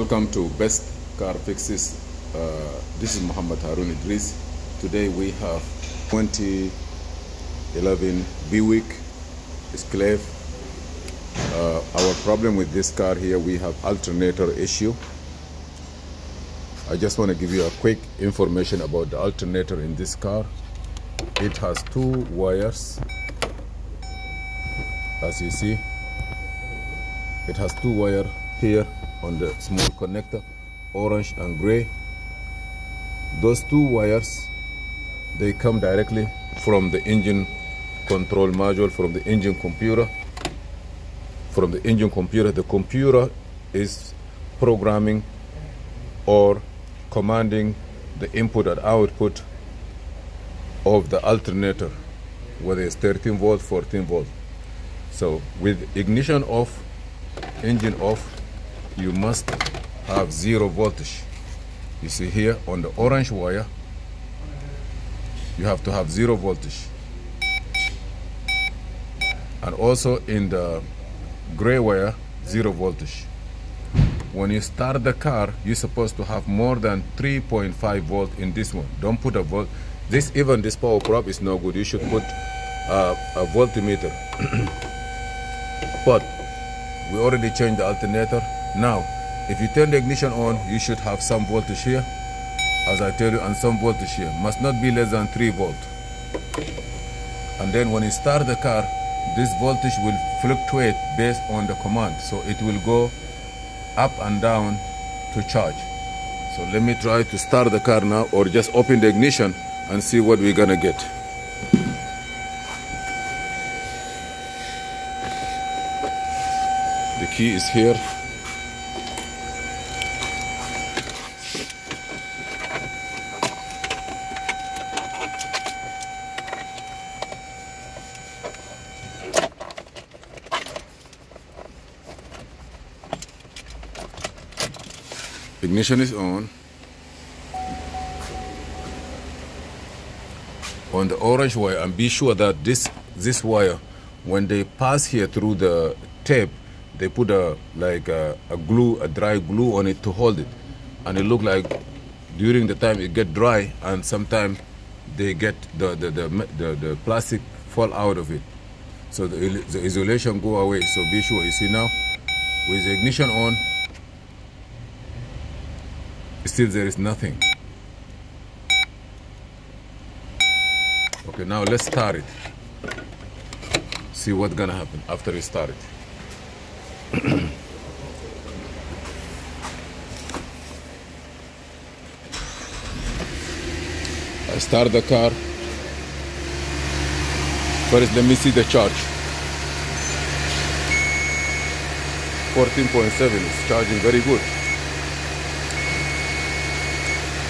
Welcome to Best Car Fixes. This is Muhammad Harun Idris. Today we have 2011 Buick Enclave. Our problem with this car here, we have alternator issue. I just want to give you a quick information about the alternator in this car. It has two wires, as you see. It has two wires here on the small connector, orange and gray. Those two wires, they come directly from the engine control module, from the engine computer. The computer is programming or commanding the input and output of the alternator, whether it's 13 volt, 14 volt. So with ignition off, engine off, you must have 0 voltage. You see here on the orange wire, you have to have 0 voltage. And also in the gray wire, 0 voltage. When you start the car, you're supposed to have more than 3.5 volt in this one. Don't put a volt. Even this power prop is no good. You should put a voltmeter. But we already changed the alternator. Now, if you turn the ignition on, you should have some voltage here, as I tell you, and some voltage here. Must not be less than 3 volt. And then when you start the car, this voltage will fluctuate based on the command. So it will go up and down to charge. So let me try to start the car now, or just open the ignition and see what we're gonna get. The key is here. Ignition is on the orange wire, and be sure that this wire, when they pass here through the tape, they put a dry glue on it to hold it, and it look like during the time it get dry, and sometimes they get the plastic fall out of it, so the isolation go away. So be sure. You see now, with the ignition on, still there is nothing. Okay, now let's start it. See what's gonna happen after we start it. I start the car. First, let me see the charge. 14.7 is charging very good.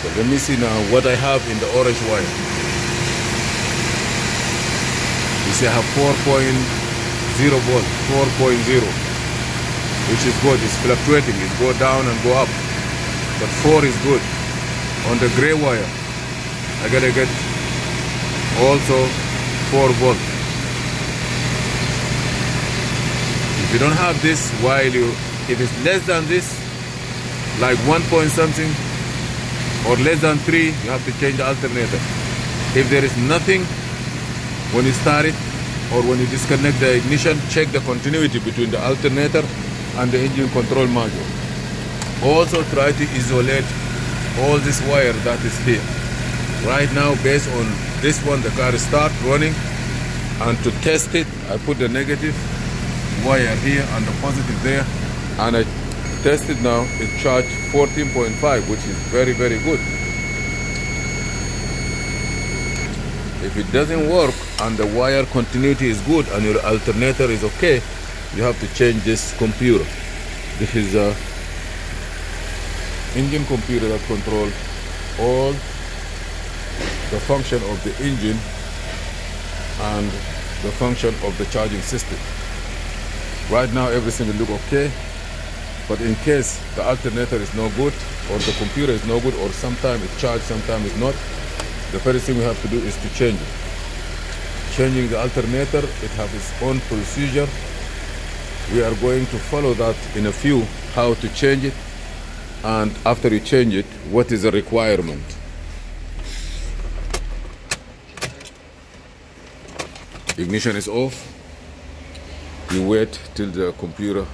So let me see now what I have in the orange wire. You see I have 4.0 volt, 4.0, which is good. It's fluctuating. It go down and go up, but 4 is good. On the gray wire, I gotta get also 4 volt. If you don't have this, if it's less than this, like 1 point something, or less than 3, you have to change the alternator. If there is nothing, when you start it or when you disconnect the ignition, check the continuity between the alternator and the engine control module. Also try to isolate all this wire that is here. Right now, based on this one, the car start running, and to test it, I put the negative wire here and the positive there, and I tested now. It charged 14.5, which is very, very good. If it doesn't work and the wire continuity is good and your alternator is okay, you have to change this computer. This is a engine computer that controls all the function of the engine and the function of the charging system. Right now everything will look okay. But in case the alternator is no good, or the computer is no good, or sometimes it charges, sometimes it's not, the first thing we have to do is to change it. Changing the alternator, it has its own procedure. We are going to follow that in a few, how to change it. and after you change it, what is the requirement. Ignition is off. You wait till the computer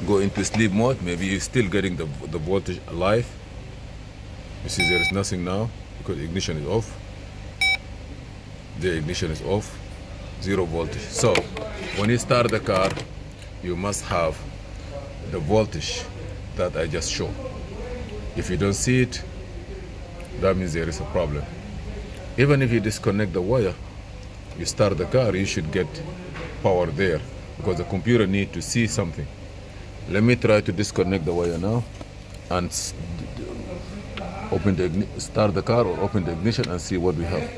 go into sleep mode. Maybe you're still getting the voltage alive. You see there is nothing now because ignition is off. The ignition is off, 0 voltage. So when you start the car, you must have the voltage that I just showed. If you don't see it, that means there is a problem. Even if you disconnect the wire, you start the car, you should get power there because the computer needs to see something. Let me try to disconnect the wire now and start the car or open the ignition and see what we have.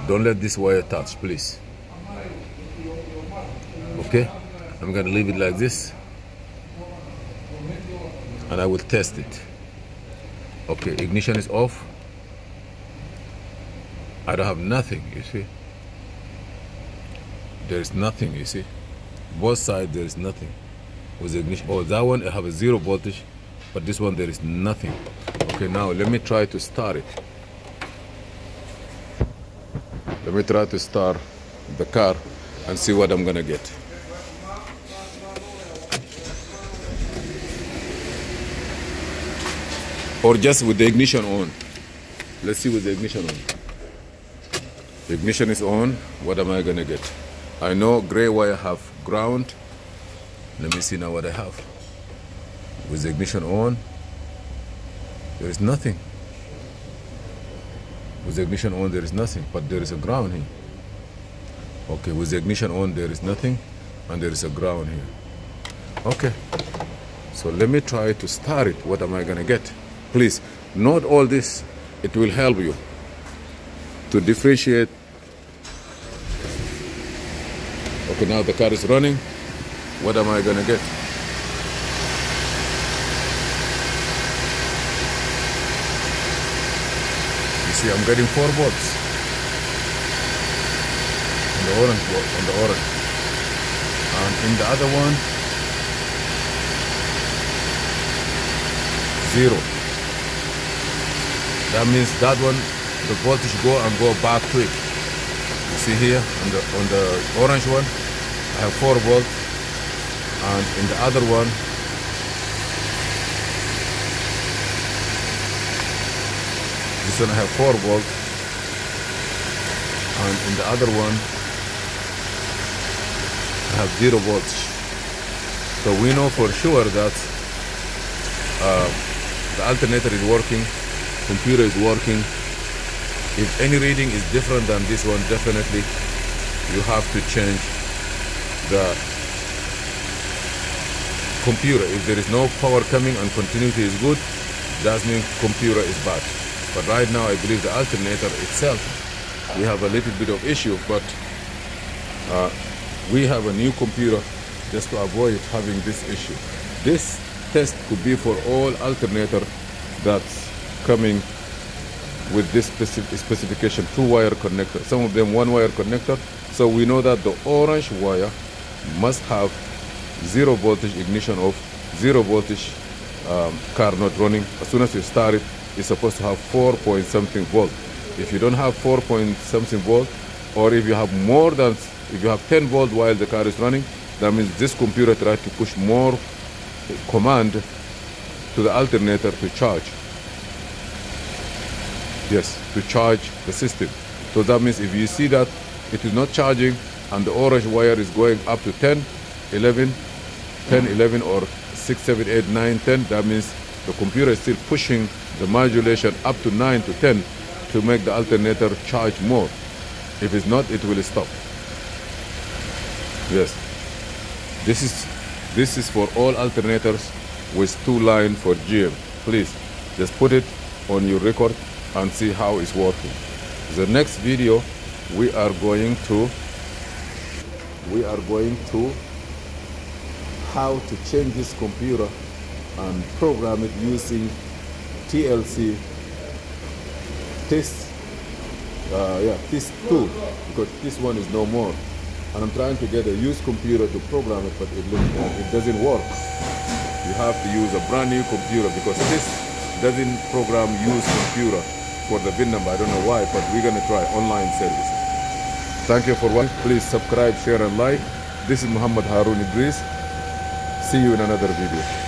Don't let this wire touch, please. Okay, I'm gonna leave it like this and I will test it. Okay, ignition is off. I don't have nothing, you see. There is nothing, you see. Both sides there is nothing. With the ignition, oh, that one I have a 0 voltage, but this one there is nothing. Okay, now let me try to start it. Let me try to start the car and see what I'm gonna get. Or just with the ignition on. Let's see with the ignition on. The ignition is on. What am I gonna get? I know gray wire have ground. Let me see now what I have. With the ignition on, there is nothing. With the ignition on, there is nothing, but there is a ground here. Okay, with the ignition on, there is nothing, and there is a ground here. Okay, so let me try to start it. What am I gonna get? Please, note all this. It will help you to differentiate. Okay, now the car is running. What am I gonna get? You see, I'm getting 4 volts on the orange, and in the other one, 0. That means that one, the voltage go back to it. You see here on the orange one, I have 4 volts, and in the other one, this one I have 4 volts, and in the other one, I have 0 volts. So we know for sure that the alternator is working, computer is working. If any reading is different than this one, definitely you have to change the computer. If there is no power coming and continuity is good, that means computer is bad. But right now I believe the alternator itself, we have a little bit of issue, but we have a new computer just to avoid having this issue. This test could be for all alternator that's coming with this specification, 2-wire connector. Some of them 1-wire connector. So we know that the orange wire must have 0 voltage ignition off, 0 voltage car not running. As soon as you start it, it's supposed to have 4-point-something volt. If you don't have 4-point-something volt, or if you have more than, if you have 10 volt while the car is running, that means this computer tries to push more command to the alternator to charge. Yes, to charge the system. So that means if you see that it is not charging and the orange wire is going up to 10, 11, 10, 11, or 6, 7, 8, 9, 10, that means the computer is still pushing the modulation up to 9 to 10 to make the alternator charge more. If it's not, it will stop. Yes. This is for all alternators with 2-line for GM. Please, just put it on your record and see how it's working. The next video, we are going to how to change this computer and program it using TLC test test 2, because this one is no more, and I'm trying to get a used computer to program it, but it doesn't work. You have to use a brand new computer because this doesn't program use computer for the VIN number. I don't know why, but we're gonna try online service. Thank you for watching. Please subscribe, share, and like. This is Muhammad Harun Idris. See you in another video.